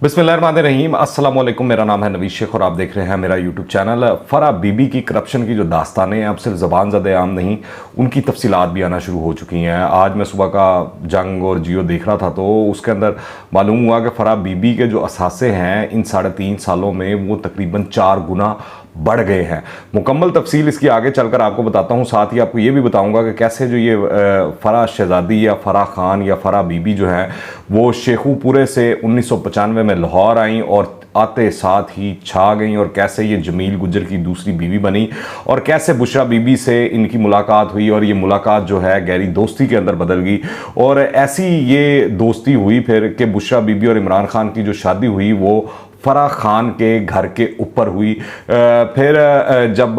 बिस्मिल्लाहिर्रहमानिर्रहीम, अस्सलाम वालेकुम। मेरा नाम है नवीद शेख और आप देख रहे हैं मेरा यूट्यूब चैनल। फ़रा बीबी की करप्शन की जो दास्तानें हैं अब सिर्फ ज़बान ज़द आम नहीं, उनकी तफसीलात भी आना शुरू हो चुकी हैं। आज मैं सुबह का जंग और जियो देख रहा था तो उसके अंदर मालूम हुआ कि फ़रा बीबी के जो असासे हैं इन 3.5 सालों में वो तकरीबन 4 गुना बढ़ गए हैं। मुकम्मल तफसील इसकी आगे चलकर आपको बताता हूँ। साथ ही आपको ये भी बताऊँगा कि कैसे जो ये फ़रा शहज़ादी या फ़रा ख़ान या फ़रा बीबी जो है वो शेखुपुरे से 1995 में लाहौर आई और आते साथ ही छा गई, और कैसे ये जमील गुज्जर की दूसरी बीवी बनी, और कैसे बुशरा बीबी से इनकी मुलाकात हुई और ये मुलाकात जो है गहरी दोस्ती के अंदर बदल गई। और ऐसी ये दोस्ती हुई फिर कि बुशरा बीबी और इमरान खान की जो शादी हुई वो फ़रा ख़ान के घर के ऊपर हुई। फिर जब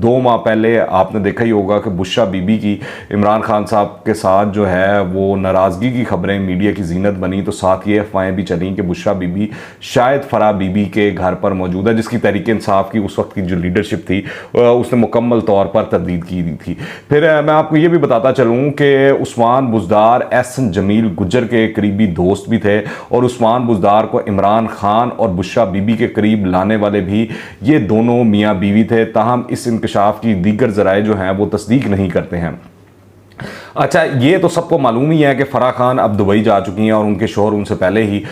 2 माह पहले आपने देखा ही होगा कि बुशरा बीबी की इमरान खान साहब के साथ जो है वो नाराज़गी की खबरें मीडिया की जीनत बनी, तो साथ ये अफवाहें भी चली कि बुशरा बीबी शायद फ़रा बीबी के घर पर मौजूद है, जिसकी तहरीक इंसाफ की उस वक्त की जो लीडरशिप थी उसने मुकम्मल तौर पर तरदीद की थी। फिर मैं आपको ये भी बताता चलूँ कि उस्मान बुज़दार एहसन जमील गुज्जर के करीबी दोस्त भी थे, और उस्मान बुज़दार को इमरान खान और बुशरा बीबी के करीब लाने वाले भी ये दोनों मियाँ बीवी थे। ताहम इस इंकशाफ की दीगर ज़राए जो हैं वो तस्दीक नहीं करते हैं। अच्छा, ये तो सबको मालूम ही है कि फ़रा खान अब दुबई जा चुकी हैं और उनके शोहर उनसे पहले ही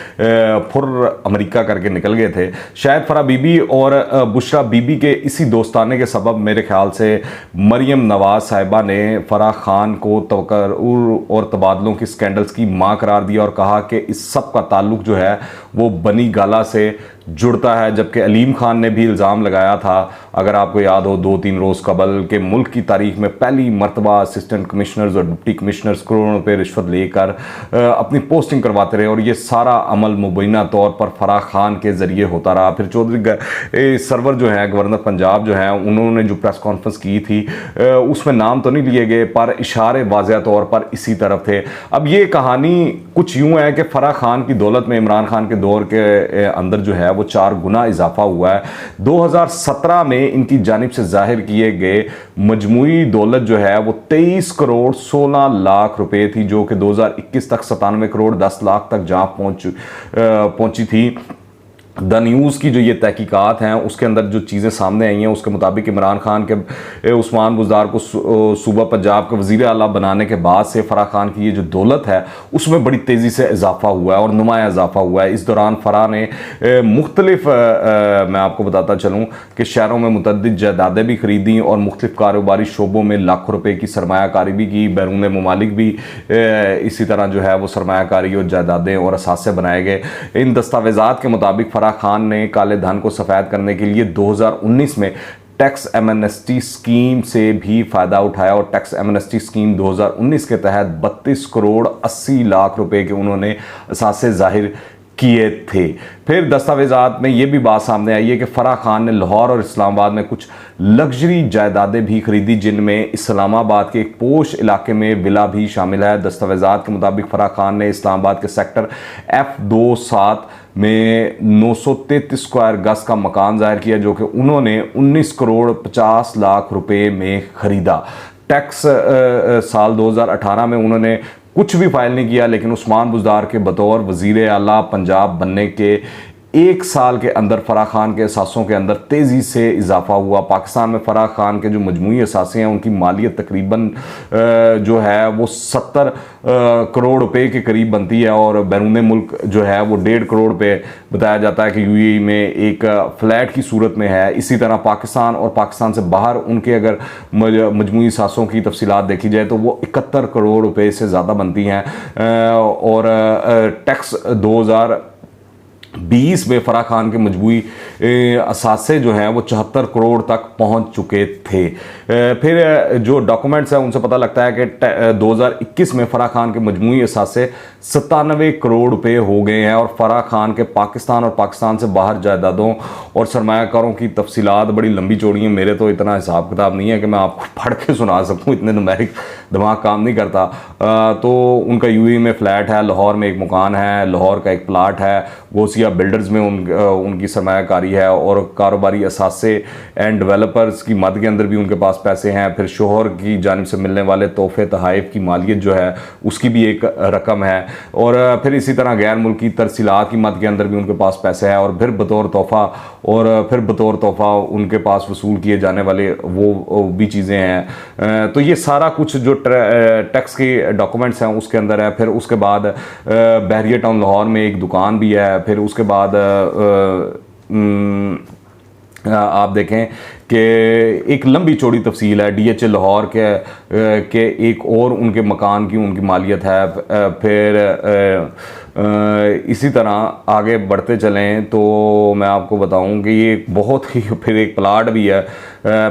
फुर अमेरिका करके निकल गए थे। शायद फ़रा बीबी और बुशरा बीबी के इसी दोस्ताने के सबब मेरे ख्याल से मरियम नवाज़ साहिबा ने फ़रा खान को तवक्कुर और तबादलों की स्कैंडल्स की मां करार दिया और कहा कि इस सब का ताल्लुक जो है वो बनी गाला से जुड़ता है। जबकि अलीम खान ने भी इल्ज़ाम लगाया था, अगर आपको याद हो 2-3 रोज़ कबल, के मुल्क की तारीख में पहली मरतबा असिस्टेंट कमिश्नर्स और डिप्टी कमिश्नर्स करोड़ों रुपये रिश्वत लेकर अपनी पोस्टिंग करवाते रहे, और ये सारा अमल मुबैना तौर पर फ़रा खान के ज़रिए होता रहा। फिर चौधरी सरवर जो है गवर्नर पंजाब जो है उन्होंने जो प्रेस कॉन्फ्रेंस की थी उसमें नाम तो नहीं लिए गए पर इशारे वाज़ेह तौर पर इसी तरफ थे। अब ये कहानी कुछ यूँ है कि फ़रा खान की दौलत में इमरान खान के दौर के अंदर जो है वो 4 गुना इजाफा हुआ है। 2017 में इनकी जानिब से जाहिर किए गए मजमूई दौलत जो है वो 23 करोड़ 16 लाख रुपए थी, जो कि 2021 तक 97 करोड़ 10 लाख तक जहाँ पहुंची थी। द न्यूज़ की जो ये तहकीकात हैं उसके अंदर जो चीज़ें सामने आई हैं उसके मुताबिक इमरान खान के उस्मान बुज़दार को सूबा पंजाब के वज़ीर आला बनाने के बाद से फ़रा खान की ये जो दौलत है उसमें बड़ी तेज़ी से इजाफा हुआ है और नुमाया इजाफा हुआ है। इस दौरान फ़रा ने मुख्तलिफ मैं आपको बताता चलूँ कि शहरों में मुतअद्दिद जायदादें भी ख़रीदी और मुख्तलिफ कारोबारी शोबों में लाखों रुपये की सरमायाकारी भी की। बैरून ममालिक भी इसी तरह जो है वो सरमायाकारी और जायदादें और असासे बनाए गए। इन दस्तावेज़ात के मुताबिक फ़रा खान ने काले धन को सफ़ेद करने के लिए 2019 में टैक्स एमनेस्टी स्कीम से भी फ़ायदा उठाया, और टैक्स एमनेस्टी स्कीम 2019 के तहत 32 करोड़ 80 लाख रुपए के उन्होंने असासे जाहिर किए थे। फिर दस्तावेज़ात में ये भी बात सामने आई है कि फ़रा खान ने लाहौर और इस्लामाबाद में कुछ लग्जरी जायदादें भी खरीदी, जिनमें इस्लामाबाद के एक पोश इलाके में विला भी शामिल है। दस्तावेज़ात के मुताबिक फ़रा खान ने इस्लामाबाद के सेक्टर F27 में 933 स्क्वायर गज का मकान जाहिर किया, जो कि उन्होंने 19 करोड़ 50 लाख रुपए में ख़रीदा। टैक्स साल 2018 में उन्होंने कुछ भी फाइल नहीं किया, लेकिन उस्मान बुज़दार के बतौर वज़ीर आला पंजाब बनने के 1 साल के अंदर फ़रा खान के असासों के अंदर तेज़ी से इजाफा हुआ। पाकिस्तान में फ़रा खान के जो मजमूई असासे हैं उनकी मालियत तकरीबन जो है वो 70 करोड़ रुपए के करीब बनती है, और बैरून मुल्क जो है वो 1.5 करोड़ रुपए बताया जाता है कि UAE में एक फ़्लैट की सूरत में है। इसी तरह पाकिस्तान और पाकिस्तान से बाहर उनके अगर मजमूई असासों की तफसीलात देखी जाए तो वो 71 करोड़ रुपए से ज़्यादा बनती हैं। और टैक्स 2020 में फ़रा खान के मजमूई असासे जो हैं वो 74 करोड़ तक पहुंच चुके थे। फिर जो डॉक्यूमेंट्स हैं उनसे पता लगता है कि 2021 में फ़रा खान के मजमूई असासे 97 करोड़ रुपए हो गए हैं, और फ़रा खान के पाकिस्तान और पाकिस्तान से बाहर जायदादों और सरमायाकारों की तफसीलात बड़ी लंबी चौड़ी हैं। मेरे तो इतना हिसाब किताब नहीं है कि मैं आपको पढ़ के सुना सकूँ, इतने नुमेरिक दिमाग काम नहीं करता। तो उनका यूएई में फ़्लैट है, लाहौर में एक मकान है, लाहौर का एक प्लाट है, गोसिया बिल्डर्स में उनकी सरमायाकारी है, और कारोबारी असासे एंड डेवलपर्स की मद के अंदर भी उनके पास पैसे हैं। फिर शोहर की जानिब से मिलने वाले तोहफे तहाइफ की मालियत जो है उसकी भी एक रकम है, और फिर इसी तरह गैर मुल्की तरसीलात की मद के अंदर भी उनके पास पैसे हैं, और फिर बतौर तोहफ़ा उनके पास वसूल किए जाने वाले वो भी चीज़ें हैं। तो ये सारा कुछ जो टैक्स के डॉक्यूमेंट्स हैं उसके अंदर है। फिर उसके बाद बहरिया टाउन लाहौर में एक दुकान भी है। फिर उसके बाद आप देखें कि एक लंबी चौड़ी तफसील है। डीएचए लाहौर के एक और उनके मकान की उनकी मालियत है। फिर इसी तरह आगे बढ़ते चलें तो मैं आपको बताऊं कि ये बहुत ही, फिर एक प्लाट भी है।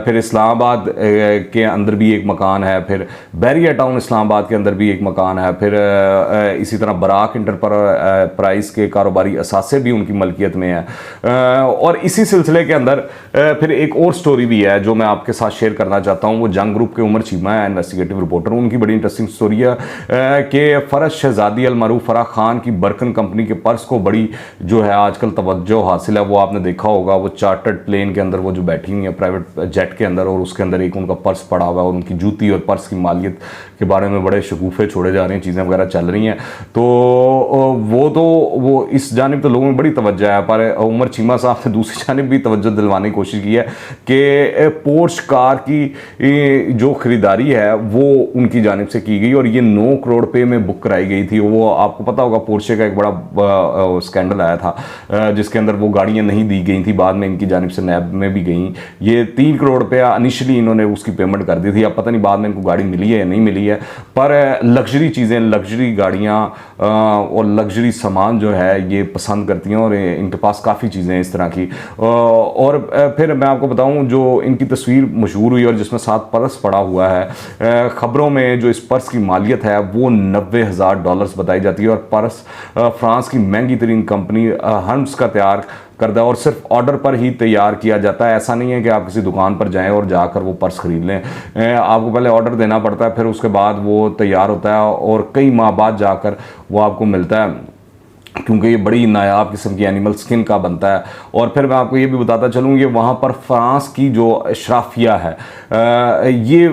फिर इस्लामाबाद के अंदर भी एक मकान है। फिर बहरिया टाउन इस्लामाबाद के अंदर भी एक मकान है। फिर इसी तरह बराक इंटरप्राइज के कारोबारी असासे भी उनकी मलकियत में है। और इसी सिलसिले के अंदर फिर एक और स्टोरी भी है जो मैं आपके साथ शेयर करना चाहता हूँ। वो जंग ग्रुप के उमर चीमा है, इन्वेस्टिगेटिव रिपोर्टर। उनकी बड़ी इंटरेस्टिंग स्टोरी है कि फ़रज शहजादी अलमारूफ फराह खान की बर्कन कंपनी के पर्स को बड़ी जो है आजकल तवज्जो हासिल है। वो आपने देखा होगा, वो चार्टर्ड प्लेन के अंदर वो जो बैठी हुई है प्राइवेट जेट के अंदर, और उसके अंदर एक उनका पर्स पड़ा हुआ है, और उनकी जूती और पर्स की मालियत के बारे में बड़े शगुफे छोड़े जा रहे हैं, चीज़ें वगैरह चल रही हैं। तो वो इस जानिब तो लोगों में बड़ी तवज्जो है, पर उमर चीमा साहब ने दूसरी जानिब भी तवज्जो दिलवाने की कोशिश की है कि पोर्श कार की जो ख़रीदारी है वो उनकी जानिब से की गई, और ये 9 करोड़ पे में बुक कराई गई थी। वो आपको पता होगा पोर्शे का एक बड़ा स्कैंडल आया था जिसके अंदर वो गाड़ियाँ नहीं दी गई थी, बाद में इनकी जानिब से नैब में भी गई। ये 3 करोड़ रुपया इनिशियली इन्होंने उसकी पेमेंट कर दी थी। अब पता नहीं बाद में इनको गाड़ी मिली है या नहीं मिली है, पर लग्जरी चीज़ें, लग्जरी गाड़ियाँ और लग्जरी सामान जो है ये पसंद करती हैं, और इनके पास काफ़ी चीज़ें हैं इस तरह की। और फिर मैं आपको बताऊं जो इनकी तस्वीर मशहूर हुई और जिसमें साथ पर्स पड़ा हुआ है, ख़बरों में जो इस पर्स की मालियत है वो $90,000 बताई जाती है, और पर्स फ्रांस की महंगी तरीन कंपनी हर्म्स का तैयार करता है, और सिर्फ ऑर्डर पर ही तैयार किया जाता है। ऐसा नहीं है कि आप किसी दुकान पर जाएं और जाकर वो पर्स ख़रीद लें। आपको पहले ऑर्डर देना पड़ता है, फिर उसके बाद वो तैयार होता है, और कई माह बाद जाकर वो आपको मिलता है, क्योंकि ये बड़ी नायाब किस्म की एनिमल स्किन का बनता है। और फिर मैं आपको ये भी बताता चलूँ, ये वहाँ पर फ्रांस की जो अशराफिया है ये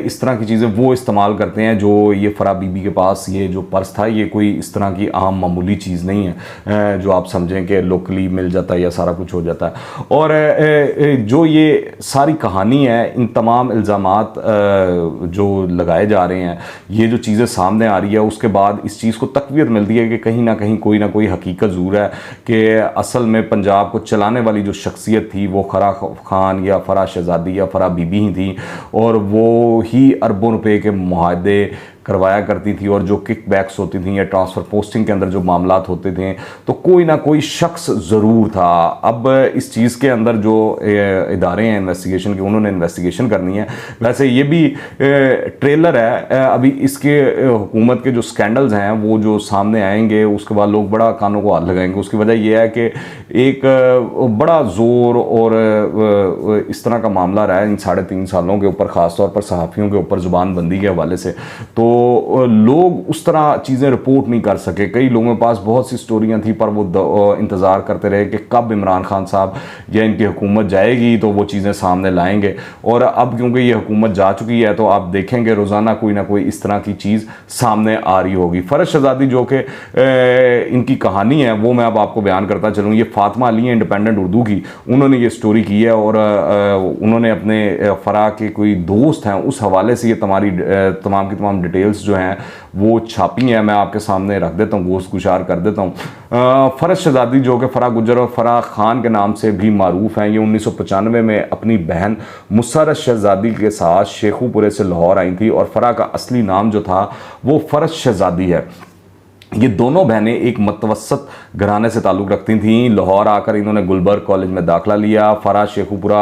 इस तरह की चीज़ें वो इस्तेमाल करते हैं। जो ये फ़राह बीबी के पास ये जो पर्स था, ये कोई इस तरह की आम मामूली चीज़ नहीं है जो आप समझें कि लोकली मिल जाता है या सारा कुछ हो जाता है। और जो ये सारी कहानी है, इन तमाम इल्ज़ामात जो लगाए जा रहे हैं, ये जो चीज़ें सामने आ रही है, उसके बाद इस चीज़ को तक़वियत मिलती है कि कहीं ना कोई हकीकत ज़रूर है कि असल में पंजाब को चलाने वाली जो शख्सियत थी वो फराह खान या फराह शहजादी या फराह बीबी ही थी, और वो ही अरबों रुपए के मुआहदे करवाया करती थी, और जो किकबैक्स होती थी या ट्रांसफ़र पोस्टिंग के अंदर जो मामलात होते थे, तो कोई ना कोई शख्स ज़रूर था। अब इस चीज़ के अंदर जो इदारे हैं इन्वेस्टिगेशन के, उन्होंने इन्वेस्टिगेशन करनी है। वैसे ये भी ट्रेलर है, अभी इसके हुकूमत के जो स्कैंडल्स हैं वो जो सामने आएंगे उसके बाद लोग बड़ा कानों को हाथ लगाएंगे। उसकी वजह यह है कि एक बड़ा ज़ोर और इस तरह का मामला रहा है इन 3.5 सालों के ऊपर, ख़ासतौर पर सहाफ़ियों के ऊपर ज़ुबानबंदी के हवाले से। तो लोग उस तरह चीज़ें रिपोर्ट नहीं कर सके। कई लोगों के पास बहुत सी स्टोरियां थी, पर वो इंतज़ार करते रहे कि कब इमरान खान साहब या इनकी हुकूमत जाएगी तो वो चीज़ें सामने लाएंगे। और अब क्योंकि ये हुकूमत जा चुकी है तो आप देखेंगे रोज़ाना कोई ना कोई इस तरह की चीज़ सामने आ रही होगी। फ़रज शहजादी जो कि इनकी कहानी है वो मैं अब आपको बयान करता चलूँ। ये फातिमा अली है, इंडिपेंडेंट उर्दू की, उन्होंने ये स्टोरी की है, और उन्होंने अपने फराह के कोई दोस्त हैं उस हवाले से ये तमाम की तमाम डिटेल्स जो हैं वो छापी हैं। मैं आपके सामने रख देता हूँ, गोश्त गुशार कर देता हूँ। फ़रज शहजादी जो कि फराह गुजर और फराह खान के नाम से भी मारूफ हैं, ये 1995 में अपनी बहन मुसर्रत शहजादी के साथ शेखुपुरे से लाहौर आई थी, और फराह का असली नाम जो था वो फ़रज शहजादी है। ये दोनों बहनें एक मतवसत घराने से ताल्लुक़ रखती थीं। लाहौर आकर इन्होंने गुलबर्ग कॉलेज में दाखिला लिया। फराह शेखुपुरा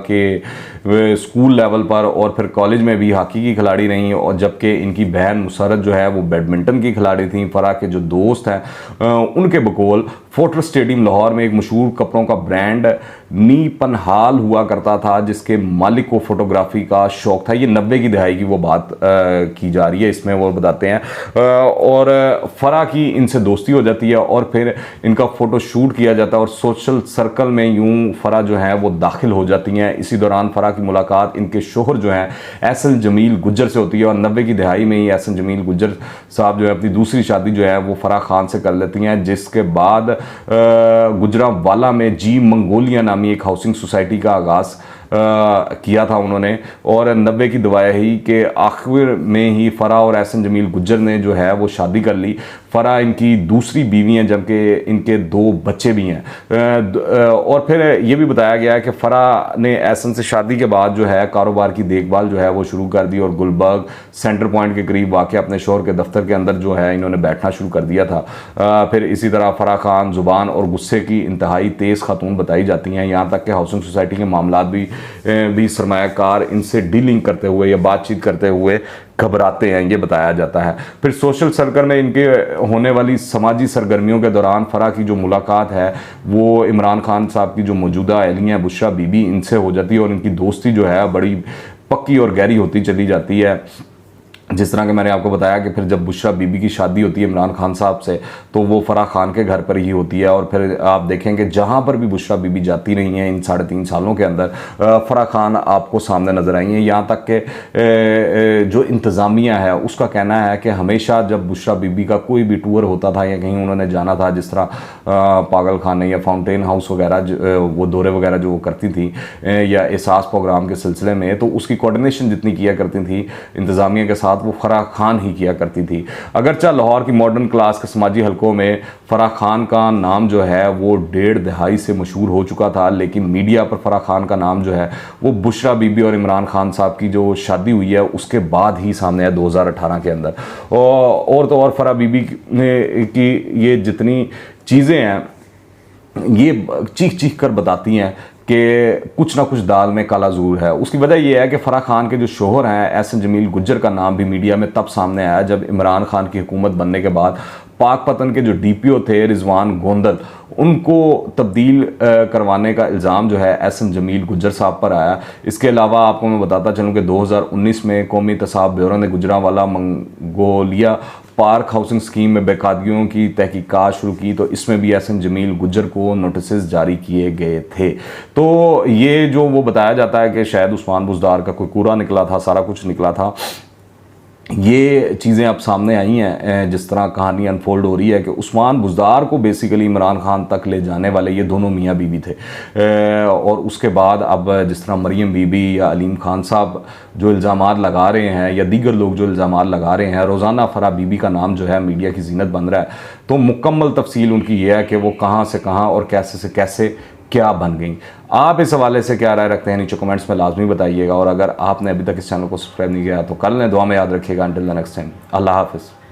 के स्कूल लेवल पर और फिर कॉलेज में भी हॉकी की खिलाड़ी रहीं, और जबकि इनकी बहन मुसर्रत जो है वो बैडमिंटन की खिलाड़ी थी। फराह के जो दोस्त हैं उनके बकौल फोर्ट्रेस स्टेडियम लाहौर में एक मशहूर कपड़ों का ब्रांड नी पनहाल हुआ करता था, जिसके मालिक को फोटोग्राफी का शौक था। ये 90 की दहाई की वो बात की जा रही है, इसमें वो बताते हैं। और फराह की इनसे दोस्ती हो जाती है और फिर इनका फ़ोटो शूट किया जाता है और सोशल सर्कल में यूं फराह जो है वो दाखिल हो जाती हैं। इसी दौरान फराह की मुलाकात इनके शोहर जो हैं एहसन जमील गुज्जर से होती है और 90 की दहाई में ही एहसन जमील गुज्जर साहब जो है अपनी दूसरी शादी जो है वो फराह खान से कर लेती हैं, जिसके बाद गुजरांवाला में जी मंगोलिया नामी एक हाउसिंग सोसाइटी का आगाज़ किया था उन्होंने। और 90 की दवाई के आखिर में ही फराह और एहसन जमील गुज्जर ने जो है वो शादी कर ली। फराह इनकी दूसरी बीवी हैं, जबकि इनके 2 बच्चे भी हैं। और फिर ये भी बताया गया है कि फराह ने एहसन से शादी के बाद जो है कारोबार की देखभाल जो है वो शुरू कर दी और गुलबर्ग सेंटर पॉइंट के करीब वाक़ अपने शोहर के दफ्तर के अंदर जो है इन्होंने बैठना शुरू कर दिया था। फिर इसी तरह फराह खान ज़ुबान और गुस्से की इंतहाई तेज़ खातून बताई जाती हैं, यहाँ तक कि हाउसिंग सोसाइटी के मामलात भी सरमायाकार इनसे डीलिंग करते हुए या बातचीत करते हुए घबराते हैं, ये बताया जाता है। फिर सोशल सर्कल में इनके होने वाली समाजी सरगर्मियों के दौरान फराह की जो मुलाकात है वो इमरान खान साहब की जो मौजूदा अहलिया बुशरा बीबी इनसे हो जाती है और इनकी दोस्ती जो है बड़ी पक्की और गहरी होती चली जाती है। जिस तरह के मैंने आपको बताया कि फिर जब बुशरा बीबी की शादी होती है इमरान खान साहब से, तो वो फराह खान के घर पर ही होती है। और फिर आप देखें कि जहाँ पर भी बुशरा बीबी जाती रही हैं इन 3.5 सालों के अंदर, फराह खान आपको सामने नज़र आई हैं। यहाँ तक कि जो इंतज़ामिया है उसका कहना है कि हमेशा जब बुशरा बीबी का कोई भी टूर होता था या कहीं उन्होंने जाना था, जिस तरह पागल खाने या फाउंटेन हाउस वगैरह वो दौरे वगैरह जो वो करती थी या एहसास प्रोग्राम के सिलसिले में, तो उसकी कोऑर्डिनेशन जितनी किया करती थी इंतज़ामिया के साथ वो फराह खान ही किया करती थी। अगरचा लाहौर की मॉडर्न क्लास के समाजी हलकों में फराह खान का नाम जो है वो 1.5 दहाई से मशहूर हो चुका था, लेकिन मीडिया पर फराह खान का नाम जो है वो बुशरा बीबी और इमरान खान साहब की जो शादी हुई है उसके बाद ही सामने आया 2018 के अंदर। और तो और फराह बीबी की ये जितनी चीज़ें हैं ये चीख चीख कर बताती हैं कि कुछ ना कुछ दाल में काला ज़रूर है। उसकी वजह यह है कि फराह खान के जो शोहर हैं एहसन जमील गुज्जर का नाम भी मीडिया में तब सामने आया जब इमरान खान की हुकूमत बनने के बाद पाकपतन के जो DPO थे रिजवान गोंदल, उनको तब्दील करवाने का इल्ज़ाम जो है एहसन जमील गुज्जर साहब पर आया। इसके अलावा आपको मैं बताता चलूँ कि 2019 में कौमी तसाब ब्यूरो ने Gujranwala Mongolia park housing scheme में बेकायदगियों की तहकीकात शुरू की, तो इसमें भी एहसन जमील गुज्जर को नोटिस जारी किए गए थे। तो ये जो वो बताया जाता है कि शायद उस्मान बुज़दार का कोई कूड़ा निकला था, सारा कुछ निकला था, ये चीज़ें अब सामने आई हैं। जिस तरह कहानी अनफोल्ड हो रही है कि उस्मान बुज़दार को बेसिकली इमरान खान तक ले जाने वाले ये दोनों मियाँ बीवी थे। और उसके बाद अब जिस तरह मरियम बीबी या अलीम खान साहब जो इल्ज़ामात लगा रहे हैं या दीगर लोग जो इल्ज़ामात लगा रहे हैं, रोज़ाना फराह बीबी का नाम जो है मीडिया की जीनत बन रहा है। तो मुकम्मल तफसील उनकी ये है कि वो कहाँ से कहाँ और कैसे से कैसे क्या बन गई। आप इस हवाले से क्या राय रखते हैं नीचे कमेंट्स में लाजमी बताइएगा। और अगर आपने अभी तक इस चैनल को सब्सक्राइब नहीं किया तो कर लें। दुआ में याद रखिएगा। अंटिल द नेक्स्ट टाइम, अल्लाह हाफ़िज़।